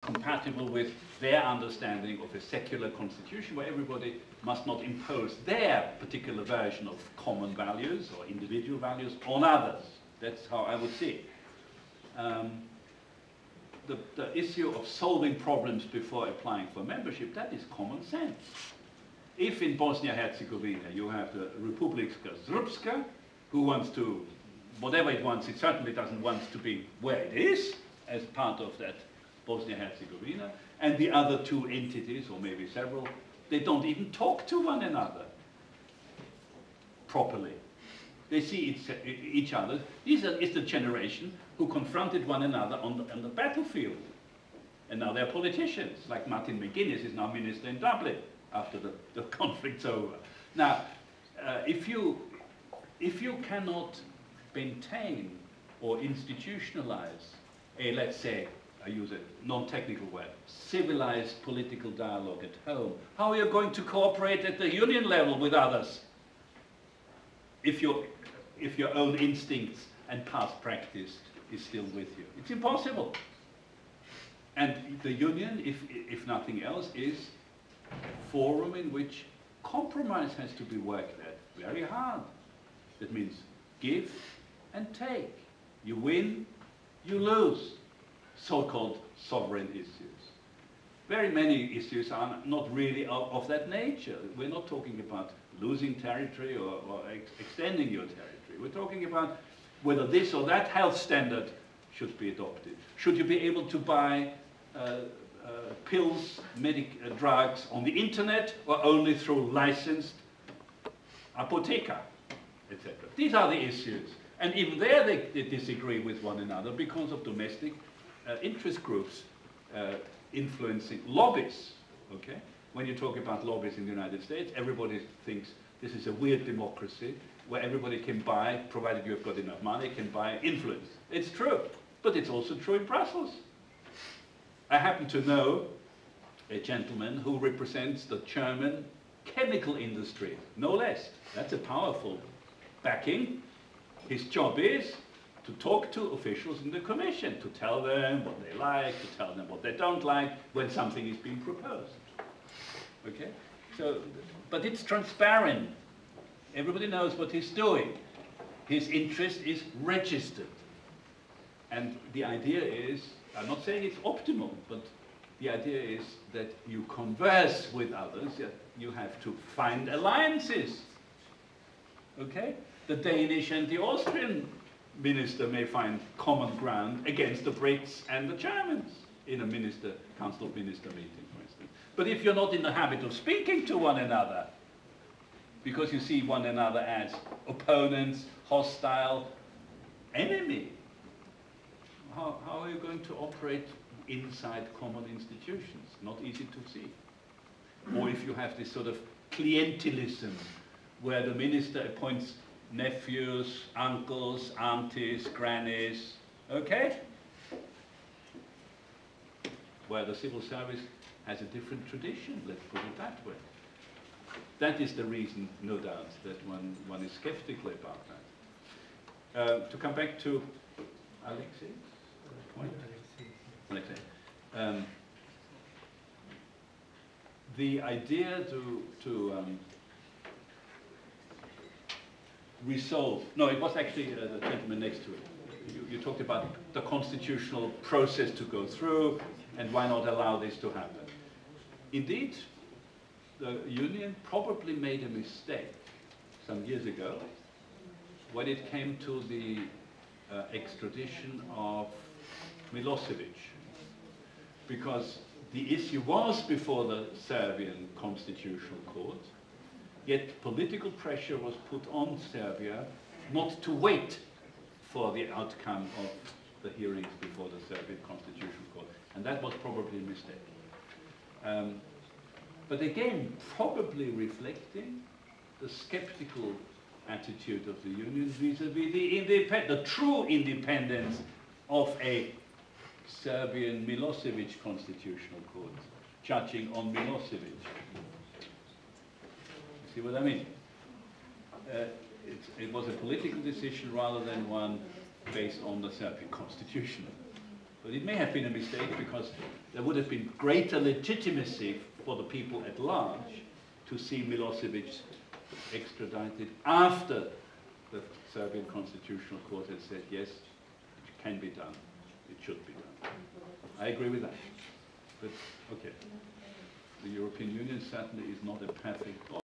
compatible with their understanding of a secular constitution where everybody must not impose their particular version of common values or individual values on others. That's how I would see it. The issue of solving problems before applying for membership, that is common sense. If in Bosnia-Herzegovina you have the Republika Srpska, who wants to, whatever it wants, it certainly doesn't want to be where it is, as part of that Bosnia-Herzegovina, and the other two entities, or maybe several, they don't even talk to one another properly. They see each other. This is the generation who confronted one another on the battlefield. And now they're politicians, like Martin McGuinness is now minister in Dublin after the conflict's over. Now, if you cannot maintain or institutionalize a, let's say, I use a non-technical word, civilized political dialogue at home, how are you going to cooperate at the union level with others if your own instincts and past practice is still with you? It's impossible. And the union, if nothing else, is a forum in which compromise has to be worked at very hard. That means give and take. You win, you lose. So-called sovereign issues. Very many issues are not really of that nature. We're not talking about losing territory or extending your territory. We're talking about whether this or that health standard should be adopted. Should you be able to buy pills, drugs on the internet, or only through licensed apotheca, etc. These are the issues. And even there they disagree with one another because of domestic interest groups influencing lobbies, okay? When you talk about lobbies in the United States, everybody thinks this is a weird democracy where everybody can buy, provided you've got enough money, can buy influence. It's true, but it's also true in Brussels. I happen to know a gentleman who represents the German chemical industry, no less. That's a powerful backing. His job is to talk to officials in the Commission, to tell them what they like, to tell them what they don't like when something is being proposed. Okay? So, but it's transparent. Everybody knows what he's doing. His interest is registered. And the idea is, I'm not saying it's optimal, but the idea is that you converse with others, you have to find alliances. Okay? The Danish and the Austrian minister may find common ground against the Brits and the Germans in a Council of Minister meeting, for instance. But if you're not in the habit of speaking to one another, because you see one another as opponents, hostile, enemy, how are you going to operate inside common institutions? Not easy to see. Or if you have this sort of clientelism, where the minister appoints nephews, uncles, aunties, grannies, okay? Where the civil service has a different tradition, let's put it that way. That is the reason, no doubt, that one is skeptical about that. To come back to Alexei's point. Alexei. The idea to resolve, no, it was actually the gentleman next to it. You talked about the constitutional process to go through and why not allow this to happen. Indeed, the Union probably made a mistake some years ago when it came to the extradition of Milosevic, because the issue was before the Serbian Constitutional Court, yet political pressure was put on Serbia not to wait for the outcome of the hearings before the Serbian Constitutional Court, and that was probably a mistake. But again, probably reflecting the skeptical attitude of the Union vis-à-vis the true independence of a Serbian Milosevic Constitutional Court, judging on Milosevic. See what I mean? It was a political decision rather than one based on the Serbian Constitution. But it may have been a mistake because there would have been greater legitimacy for the people at large to see Milosevic extradited after the Serbian Constitutional Court had said, yes, it can be done, it should be done. I agree with that. But, okay, the European Union certainly is not a perfect